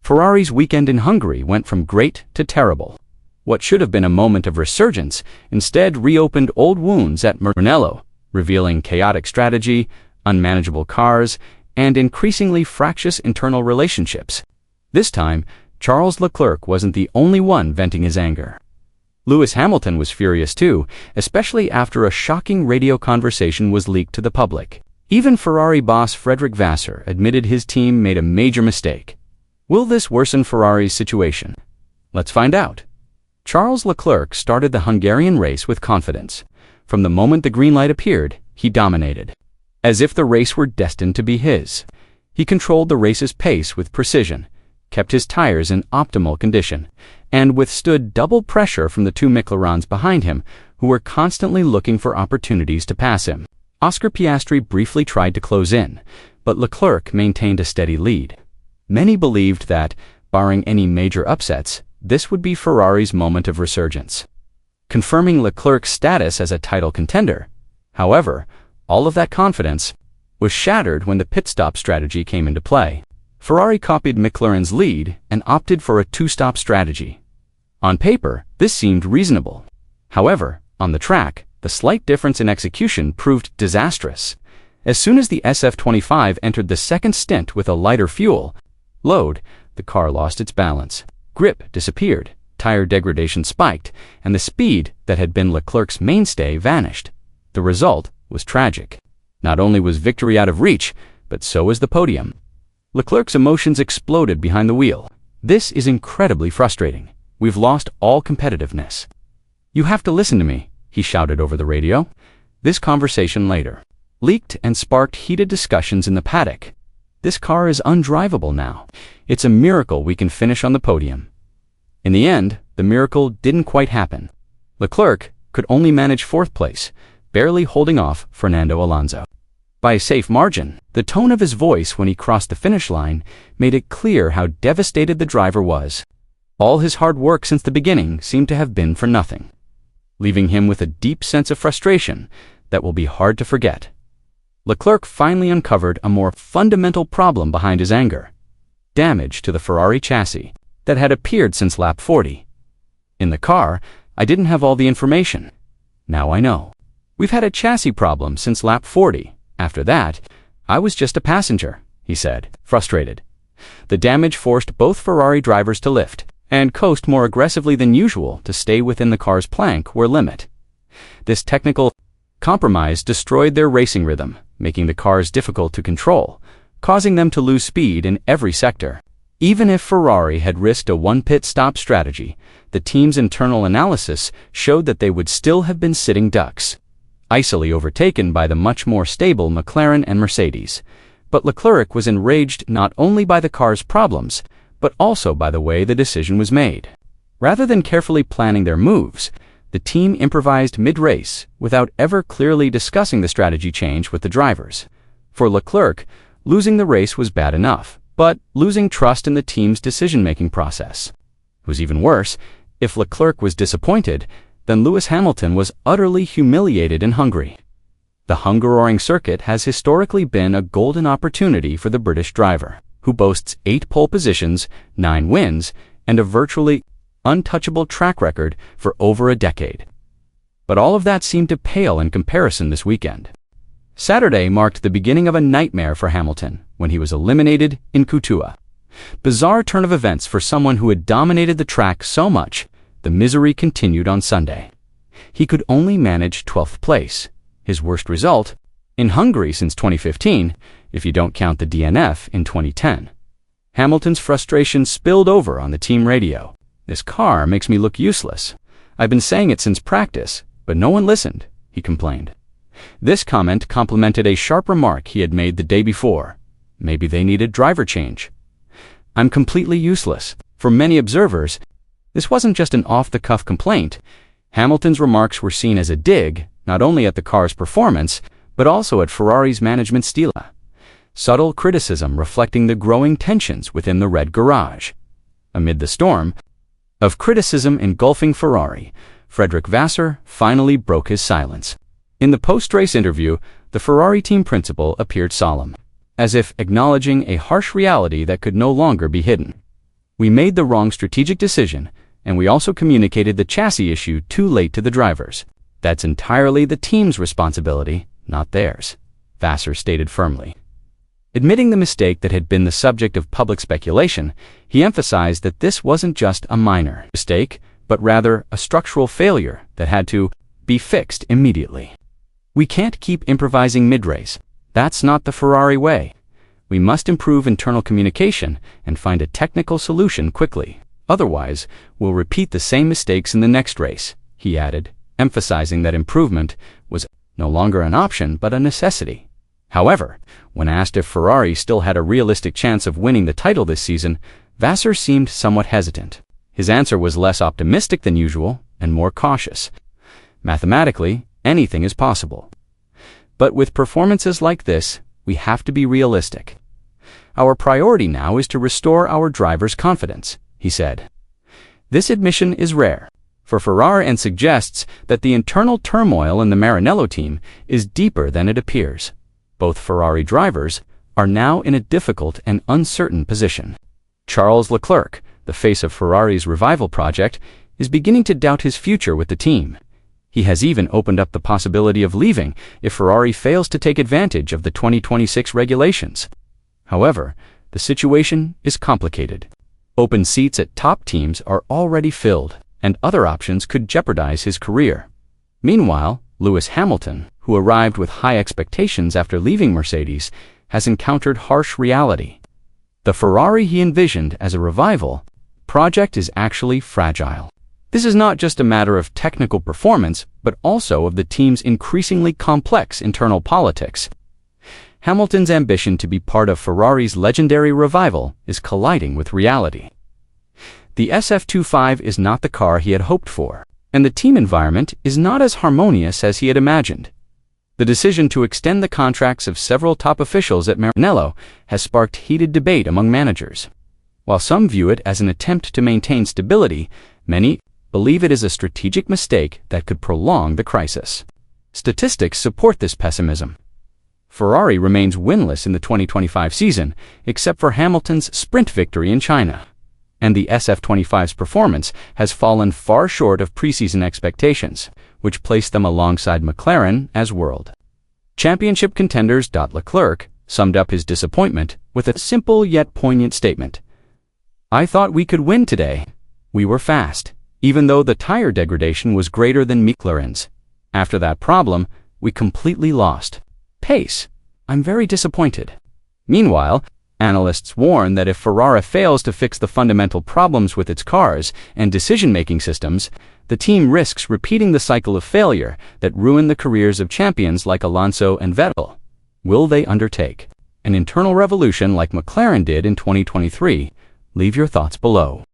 Ferrari's weekend in Hungary went from great to terrible. What should have been a moment of resurgence instead reopened old wounds at Mugello, revealing chaotic strategy, unmanageable cars, and increasingly fractious internal relationships. This time, Charles Leclerc wasn't the only one venting his anger. Lewis Hamilton was furious too, especially after a shocking radio conversation was leaked to the public. Even Ferrari boss Vasseur admitted his team made a major mistake. Will this worsen Ferrari's situation? Let's find out. Charles Leclerc started the Hungarian race with confidence. From the moment the green light appeared, he dominated. As if the race were destined to be his. He controlled the race's pace with precision, kept his tires in optimal condition, and withstood double pressure from the two McLarens behind him, who were constantly looking for opportunities to pass him. Oscar Piastri briefly tried to close in, but Leclerc maintained a steady lead. Many believed that, barring any major upsets, this would be Ferrari's moment of resurgence, confirming Leclerc's status as a title contender. However, all of that confidence was shattered when the pit stop strategy came into play. Ferrari copied McLaren's lead and opted for a two-stop strategy. On paper, this seemed reasonable. However, on the track, the slight difference in execution proved disastrous. As soon as the SF25 entered the second stint with a lighter fuel load, the car lost its balance. Grip disappeared, tire degradation spiked, and the speed that had been Leclerc's mainstay vanished. The result was tragic. Not only was victory out of reach, but so was the podium. Leclerc's emotions exploded behind the wheel. This is incredibly frustrating. We've lost all competitiveness. You have to listen to me, he shouted over the radio. This conversation later leaked and sparked heated discussions in the paddock. This car is undrivable now. It's a miracle we can finish on the podium. In the end, the miracle didn't quite happen. Leclerc could only manage fourth place, barely holding off Fernando Alonso. By a safe margin, the tone of his voice when he crossed the finish line made it clear how devastated the driver was. All his hard work since the beginning seemed to have been for nothing, leaving him with a deep sense of frustration that will be hard to forget. Leclerc finally uncovered a more fundamental problem behind his anger: damage to the Ferrari chassis that had appeared since lap 40. In the car, I didn't have all the information. Now I know. We've had a chassis problem since lap 40. After that, I was just a passenger, he said, frustrated. The damage forced both Ferrari drivers to lift and coast more aggressively than usual to stay within the car's plank or limit. This technical compromise destroyed their racing rhythm, making the cars difficult to control, causing them to lose speed in every sector. Even if Ferrari had risked a one-pit stop strategy, the team's internal analysis showed that they would still have been sitting ducks, icily overtaken by the much more stable McLaren and Mercedes. But Leclerc was enraged not only by the car's problems, but also by the way the decision was made. Rather than carefully planning their moves, the team improvised mid-race without ever clearly discussing the strategy change with the drivers. For Leclerc, losing the race was bad enough, but losing trust in the team's decision-making process was even worse. If Leclerc was disappointed, then Lewis Hamilton was utterly humiliated in Hungary. The Hungaroring circuit has historically been a golden opportunity for the British driver, who boasts 8 pole positions, 9 wins, and a virtually untouchable track record for over a decade. But all of that seemed to pale in comparison this weekend. Saturday marked the beginning of a nightmare for Hamilton when he was eliminated in Q2. Bizarre turn of events for someone who had dominated the track so much. The misery continued on Sunday. He could only manage 12th place, his worst result in Hungary since 2015, if you don't count the DNF in 2010. Hamilton's frustration spilled over on the team radio. "This car makes me look useless. I've been saying it since practice, but no one listened," he complained. This comment complemented a sharp remark he had made the day before. Maybe they needed driver change. "I'm completely useless." For many observers, this wasn't just an off-the-cuff complaint. Hamilton's remarks were seen as a dig, not only at the car's performance, but also at Ferrari's management style. Subtle criticism reflecting the growing tensions within the Red Garage. Amid the storm of criticism engulfing Ferrari, Vasseur finally broke his silence. In the post-race interview, the Ferrari team principal appeared solemn, as if acknowledging a harsh reality that could no longer be hidden. We made the wrong strategic decision, and we also communicated the chassis issue too late to the drivers. That's entirely the team's responsibility, not theirs, Vasseur stated firmly. Admitting the mistake that had been the subject of public speculation, he emphasized that this wasn't just a minor mistake, but rather a structural failure that had to be fixed immediately. We can't keep improvising mid-race. That's not the Ferrari way. We must improve internal communication and find a technical solution quickly. Otherwise, we'll repeat the same mistakes in the next race, he added, emphasizing that improvement was no longer an option but a necessity. However, when asked if Ferrari still had a realistic chance of winning the title this season, Vasseur seemed somewhat hesitant. His answer was less optimistic than usual and more cautious. Mathematically, anything is possible. But with performances like this, we have to be realistic. Our priority now is to restore our drivers' confidence, he said. This admission is rare for Ferrari and suggests that the internal turmoil in the Maranello team is deeper than it appears. Both Ferrari drivers are now in a difficult and uncertain position. Charles Leclerc, the face of Ferrari's revival project, is beginning to doubt his future with the team. He has even opened up the possibility of leaving if Ferrari fails to take advantage of the 2026 regulations. However, the situation is complicated. Open seats at top teams are already filled, and other options could jeopardize his career. Meanwhile, Lewis Hamilton, who arrived with high expectations after leaving Mercedes, has encountered harsh reality. The Ferrari he envisioned as a revival project is actually fragile. This is not just a matter of technical performance, but also of the team's increasingly complex internal politics. Hamilton's ambition to be part of Ferrari's legendary revival is colliding with reality. The SF25 is not the car he had hoped for, and the team environment is not as harmonious as he had imagined. The decision to extend the contracts of several top officials at Maranello has sparked heated debate among managers. While some view it as an attempt to maintain stability, many believe it is a strategic mistake that could prolong the crisis. Statistics support this pessimism. Ferrari remains winless in the 2025 season, except for Hamilton's sprint victory in China. And the SF25's performance has fallen far short of preseason expectations, which placed them alongside McLaren as world championship contenders. Leclerc summed up his disappointment with a simple yet poignant statement. "I thought we could win today. We were fast, even though the tire degradation was greater than McLaren's. After that problem, we completely lost pace. I'm very disappointed." Meanwhile, analysts warn that if Ferrari fails to fix the fundamental problems with its cars and decision-making systems, the team risks repeating the cycle of failure that ruined the careers of champions like Alonso and Vettel. Will they undertake an internal revolution like McLaren did in 2023? Leave your thoughts below.